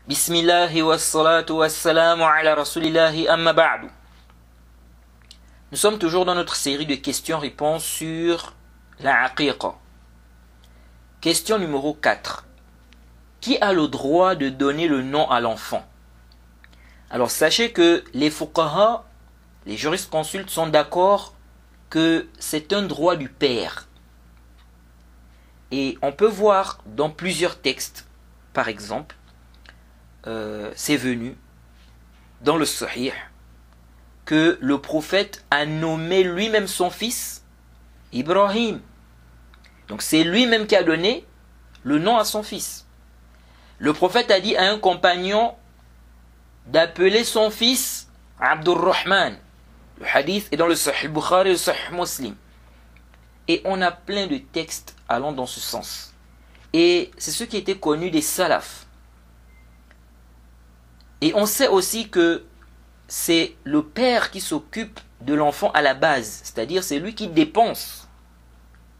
Bismillahi wa salatu wa salamu ala rasulillahi amma ba'du. Nous sommes toujours dans notre série de questions-réponses sur la aqiqa. Question numéro 4. Qui a le droit de donner le nom à l'enfant? Alors sachez que les fuqaha, les jurisconsultes sont d'accord que c'est un droit du père. Et on peut voir dans plusieurs textes, par exemple, c'est venu dans le Sahih que le prophète a nommé lui-même son fils Ibrahim. Donc c'est lui-même qui a donné le nom à son fils. Le prophète a dit à un compagnon d'appeler son fils Abdurrahman. Le hadith est dans le Sahih Bukhari et le Sahih Muslim. Et on a plein de textes allant dans ce sens. Et c'est ce qui était connu des salafs. Et on sait aussi que c'est le père qui s'occupe de l'enfant à la base. C'est-à-dire c'est lui qui dépense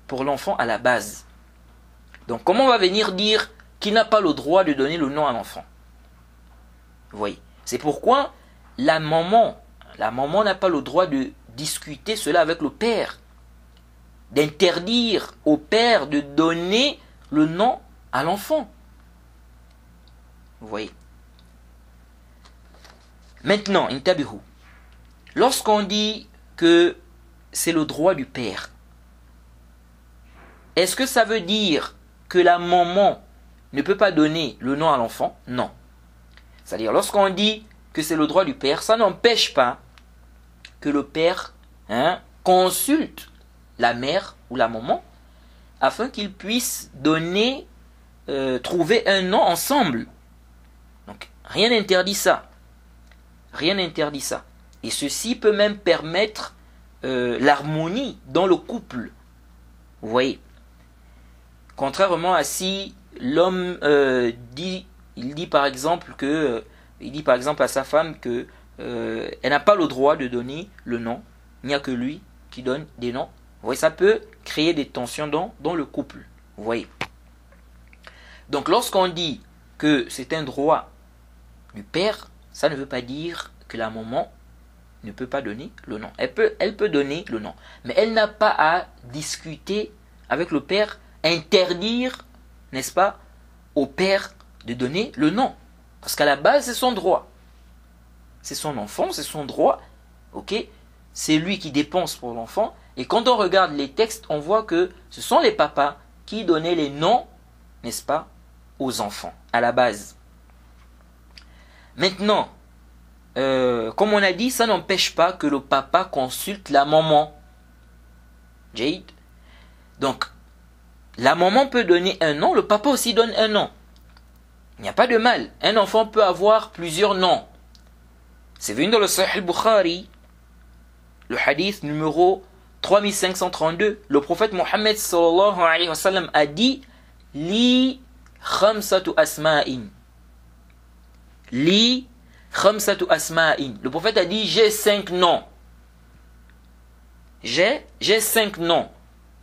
pour l'enfant à la base. Donc comment on va venir dire qu'il n'a pas le droit de donner le nom à l'enfant? Vous voyez. C'est pourquoi la maman n'a pas le droit de discuter cela avec le père. D'interdire au père de donner le nom à l'enfant. Vous voyez. Maintenant, intabihu. Lorsqu'on dit que c'est le droit du père, est-ce que ça veut dire que la maman ne peut pas donner le nom à l'enfant? Non. C'est-à-dire, lorsqu'on dit que c'est le droit du père, ça n'empêche pas que le père consulte la mère ou la maman afin qu'ils puissent donner, trouver un nom ensemble. Donc, rien n'interdit ça. Rien n'interdit ça. Et ceci peut même permettre l'harmonie dans le couple. Vous voyez. Contrairement à si l'homme dit par exemple à sa femme que elle n'a pas le droit de donner le nom. Il n'y a que lui qui donne des noms. Vous voyez, ça peut créer des tensions dans le couple. Vous voyez. Donc lorsqu'on dit que c'est un droit du père, ça ne veut pas dire que la maman ne peut pas donner le nom. Elle peut donner le nom. Mais elle n'a pas à discuter avec le père, interdire, n'est-ce pas, au père de donner le nom. Parce qu'à la base, c'est son droit. C'est son enfant, c'est son droit. Ok? C'est lui qui dépense pour l'enfant. Et quand on regarde les textes, on voit que ce sont les papas qui donnaient les noms, n'est-ce pas, aux enfants, à la base. Maintenant, comme on a dit, ça n'empêche pas que le papa consulte la maman. Jade. Donc, la maman peut donner un nom, le papa aussi donne un nom. Il n'y a pas de mal. Un enfant peut avoir plusieurs noms. C'est venu dans le Sahih Bukhari, le hadith numéro 3532. Le prophète Mohammed sallallahu alayhi wa sallam a dit Li khamsatu asma'in. Li khamsatu asma'in. Le prophète a dit j'ai 5 noms. J'ai 5 noms.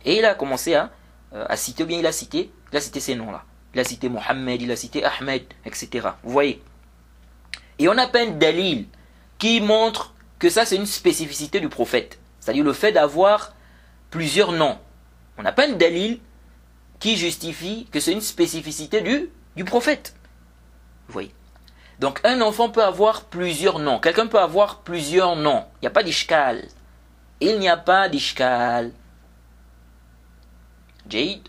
Et il a commencé à citer, ou bien il a cité ces noms-là. Il a cité Mohammed, il a cité Ahmed, etc. Vous voyez. Et on a pas un dalil qui montre que ça c'est une spécificité du prophète. C'est-à-dire le fait d'avoir plusieurs noms. On n'a pas un dalil qui justifie que c'est une spécificité du prophète. Vous voyez. Donc un enfant peut avoir plusieurs noms. Quelqu'un peut avoir plusieurs noms. Il n'y a pas d'ishkal. Il n'y a pas d'ishkal. Jade.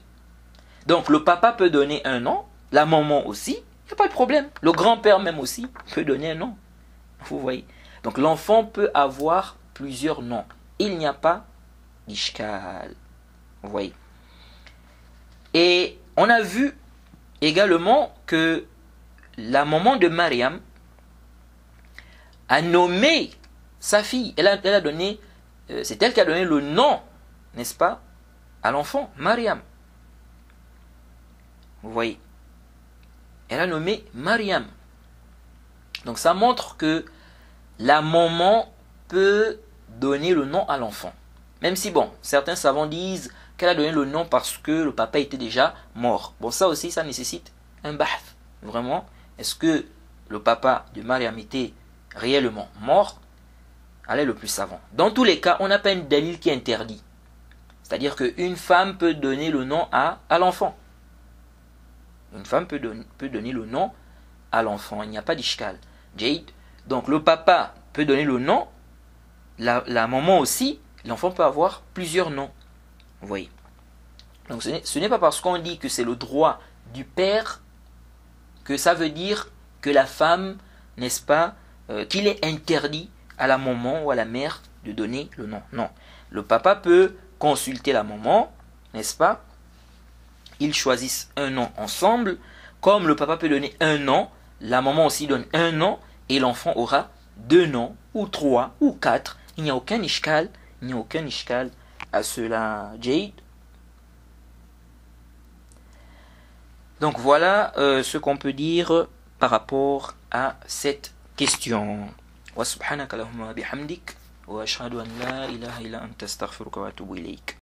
Donc le papa peut donner un nom. La maman aussi. Il n'y a pas de problème. Le grand-père même aussi peut donner un nom. Vous voyez. Donc l'enfant peut avoir plusieurs noms. Il n'y a pas d'ishkal. Vous voyez. Et on a vu également que la maman de Mariam a nommé sa fille. Elle a donné, c'est elle qui a donné le nom, n'est-ce pas, à l'enfant, Mariam. Vous voyez. Elle a nommé Mariam. Donc ça montre que la maman peut donner le nom à l'enfant. Même si, bon, certains savants disent qu'elle a donné le nom parce que le papa était déjà mort. Bon, ça aussi, ça nécessite un bahth. Vraiment, est-ce que le papa de Mariam était réellement mort, elle est le plus savant. Dans tous les cas, on n'a pas une dalil qui interdit. C'est-à-dire qu'une femme peut donner le nom à l'enfant. Une femme peut donner le nom à l'enfant. Il n'y a pas d'ishkal. Jade. Donc le papa peut donner le nom, la maman aussi, l'enfant peut avoir plusieurs noms. Vous voyez. Donc ce n'est pas parce qu'on dit que c'est le droit du père que ça veut dire que la femme, n'est-ce pas, qu'il est interdit à la maman ou à la mère de donner le nom. Non. Le papa peut consulter la maman, n'est-ce pas? Ils choisissent un nom ensemble. Comme le papa peut donner un nom, la maman aussi donne un nom et l'enfant aura 2 noms, ou 3, ou 4. Il n'y a aucun ishkal, à cela, Jade. Donc voilà ce qu'on peut dire par rapport à cette question. Wa subhanaka Allahumma bihamdik wa ashhadu an la ilaha illa anta astaghfiruka wa atubu ilayk.